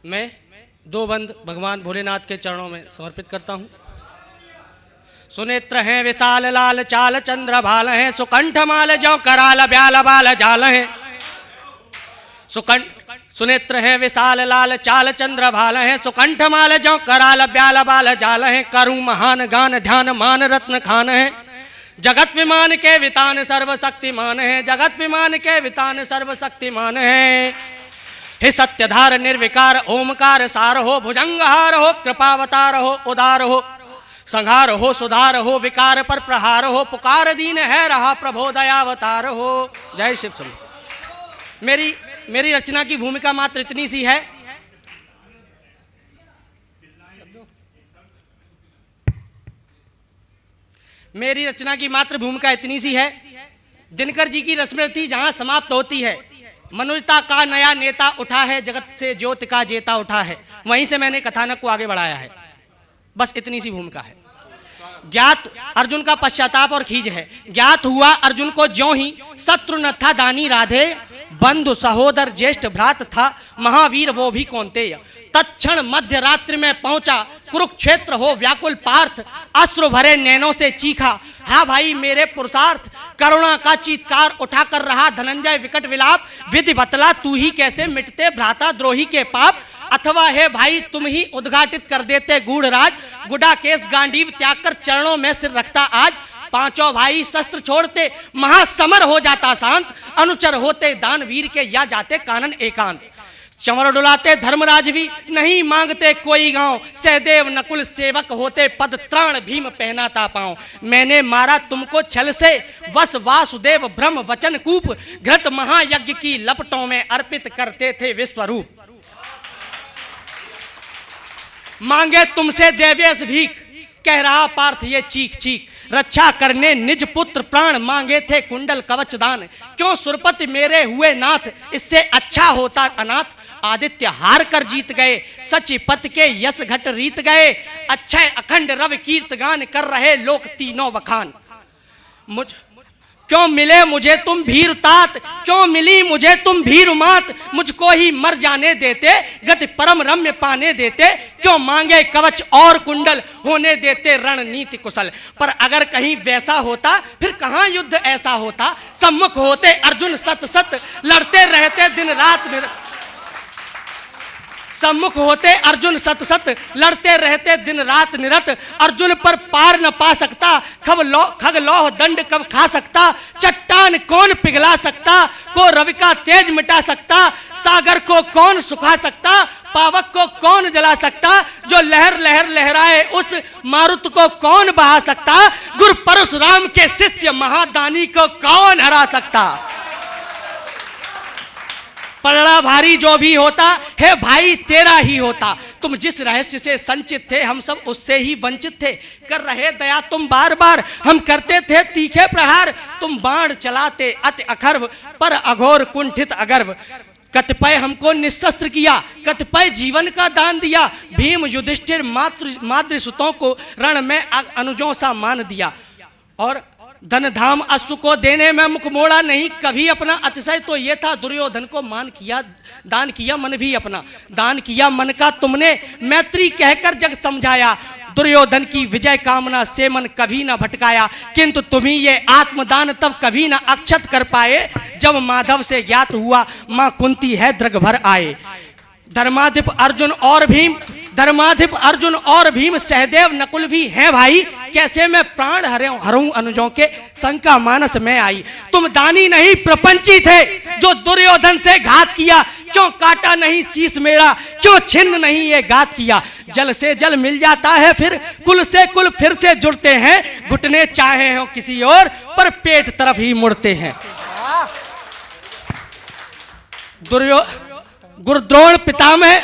मैं दो बंद भगवान भोलेनाथ के चरणों में समर्पित करता हूँ। सुनेत्र हैं विशाल लाल चाल चंद्र भाल हैं, सुकंठ माल जो कराल ब्याल बाल जाल हैं। सुनेत्र हैं विशाल लाल चाल चंद्र भाल हैं, सुकंठ माल जो कराल ब्याल बाल जाल हैं। करूं महान गान ध्यान मान रत्न खान है, जगत विमान के वितान सर्वशक्तिमान है, जगत विमान के वितान सर्वशक्तिमान है। हे सत्यधार निर्विकार ओमकार सार हो, भुजंगहार हो कृपावतार हो, उदार हो संहार हो, सुधार हो विकार पर प्रहार हो, पुकार दीन है रहा प्रभो दयावतार हो। जय शिव शंभू। मेरी रचना की भूमिका मात्र इतनी सी है। मेरी रचना की मात्र भूमिका इतनी सी है। दिनकर जी की रस्मरती जहां समाप्त होती है, मनुष्यता का नया नेता उठा है, जगत से ज्योति का जेता उठा है, वहीं से मैंने कथानक को आगे बढ़ाया है। बस इतनी सी भूमिका है। ज्ञात अर्जुन का पश्चाताप और खीज है। ज्ञात हुआ अर्जुन को ज्यों ही शत्रु न था दानी राधे, बंधु सहोदर ज्येष्ठ भ्रात था महावीर वो भी कौन्तेय। तत्क्षण मध्य रात्रि में पहुंचा कुरुक्षेत्र हो व्याकुल पार्थ, अश्रु भरे नैनों से चीखा हा भाई मेरे पुरुषार्थ। करुणा का चीत्कार उठा कर रहा धनंजय विकट विलाप, विधि बतला तू ही कैसे मिटते भ्राता द्रोही के पाप। अथवा हे भाई तुम ही उद्घाटित कर देते गूढ़ राज, गुडा केस गांडीव त्याग कर चरणों में सिर रखता आज। पांचों भाई शस्त्र छोड़ते महासमर हो जाता शांत, अनुचर होते दानवीर के या जाते कानन एकांत। चंवर डुलाते धर्मराज भी नहीं मांगते कोई गांव, सहदेव नकुल सेवक होते पद त्राण भीम पहनाता पांव। मैंने मारा तुमको छल से वस वासुदेव ब्रह्म वचन कूप, घृत महायज्ञ की लपटों में अर्पित करते थे विश्वरूप। मांगे तुमसे देवेश भीख, कह रहा पार्थ ये चीख चीख। रक्षा करने निज पुत्र प्राण मांगे थे कुंडल कवच दान, क्यों सुरपति मेरे हुए नाथ इससे अच्छा होता अनाथ। आदित्य हार कर जीत गए सचिपत के यश घट रीत गए, अक्षय अखंड रवि कीर्त गान कर रहे लोक तीनों बखान। क्यों मिले मुझे तुम भीर तात, क्यों मिली मुझे तुम भीर मात। मुझको ही मर जाने देते गति परम रम्य पाने देते, क्यों मांगे कवच और कुंडल होने देते रणनीति कुशल। पर अगर कहीं वैसा होता फिर कहां युद्ध ऐसा होता। सम्मुख होते अर्जुन सत सत लड़ते रहते दिन रात, सम्मुख होते अर्जुन सत सत लड़ते रहते दिन रात निरत। अर्जुन पर पार न पा सकता, खग लौह दंड कब खा सकता। चट्टान कौन पिघला सकता, को रवि का तेज मिटा सकता। सागर को कौन सुखा सकता, पावक को कौन जला सकता। जो लहर लहर लहराए उस मारुत को कौन बहा सकता। गुरु परशुराम के शिष्य महादानी को कौन हरा सकता। पलड़ा भारी जो भी होता है भाई तेरा ही होता। तुम जिस रहस्य से संचित थे हम सब उससे ही वंचित थे। कर रहे दया तुम बार बार, हम करते थे तीखे प्रहार। तुम बाण चलाते अति अखर्व, पर अघोर कुंठित अगर्व। कतिपय हमको निशस्त्र किया, कतिपय जीवन का दान दिया। भीम युधिष्ठिर मातृसुतों को रण में अनुजों सा मान दिया। और धन धाम अश्व को देने में मुख मोड़ा नहीं कभी अपना। अतिशय तो ये था दुर्योधन को मान किया, दान किया मन भी अपना। दान किया मन का तुमने मैत्री कहकर जग समझाया। दुर्योधन की विजय कामना से मन कभी ना भटकाया। किंतु तुम्ही ये आत्मदान तब कभी ना अक्षत कर पाए, जब माधव से ज्ञात हुआ मां कुंती है दृग भर आए। धर्माधिप अर्जुन और भीम, धर्माधिप अर्जुन और भीम सहदेव नकुल भी हैं भाई। कैसे मैं प्राण हरूं अनुजों के, शंका मानस में आई। तुम दानी नहीं प्रपंची थे जो दुर्योधन से घात किया। क्यों काटा नहीं शीश मेरा, क्यों छिन्न नहीं ये घात किया। जल से जल मिल जाता है फिर, कुल से कुल फिर से जुड़ते हैं। घुटने चाहे हो किसी और पर पेट तरफ ही मुड़ते हैं। गुरुद्रोण पितामह,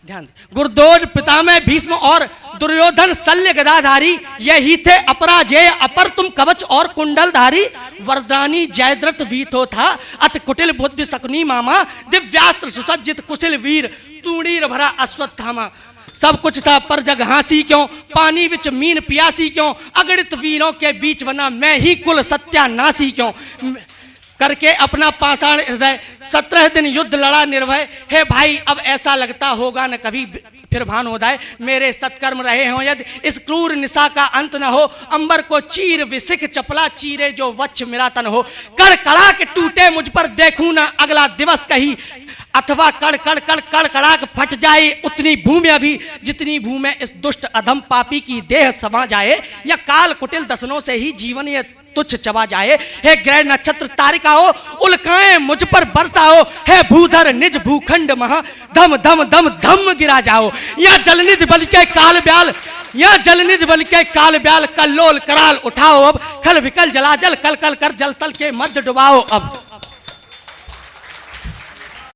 ध्यान, गुरुद्रोण पितामह भीष्म और दुर्योधन शल्य गदाधारी, यही थे अपराजेय अपर तुम कवच और कुंडलधारी। वरदानी जयद्रथ वीतो था अति कुटिल बुद्धि शकुनी मामा। दिव्यास्त्र सुसज्जित कुशल वीर तूणीर भरा अश्वत्थामा। सब कुछ था पर जग हासी क्यों, पानी विच मीन पियासी क्यों। अगणित वीरों के बीच बना मैं ही कुल सत्यानाशी क्यों। करके अपना पाषाण हृदय 17 दिन युद्ध लड़ा निर्भय। हे भाई अब ऐसा लगता होगा न कभी फिर भानोदय, मेरे सत्कर्म रहे हों यदि इस क्रूर निशा का अंत न हो। अंबर को चीर विसिक चपला चीरे जो वच्छ मेरा तन हो। कड़ कड़ा के टूटे मुझ पर देखूं ना अगला दिवस कहीं, अथवा कड़ कड़ कड़ कड़ कड़ाक फट जाए उतनी भूमि अभी जितनी भूमि इस दुष्ट अधम पापी की देह समा जाए, या काल कुटिल दसनों से ही जीवन ये तुच्छ चबा जाए। हे ग्रह नक्षत्र तारिकाओ उल्काएं मुझ पर बरसाओ। हे भूधर निज भूखंड महा धम धम धम धम गिरा जाओ। या जलनिधि बल के काल ब्याल, या जलनिधि बल के काल ब्याल कल्लोल कराल उठाओ अब। खल विकल जलाजल कल कल कर जल तल के मध्य डुबाओ अब।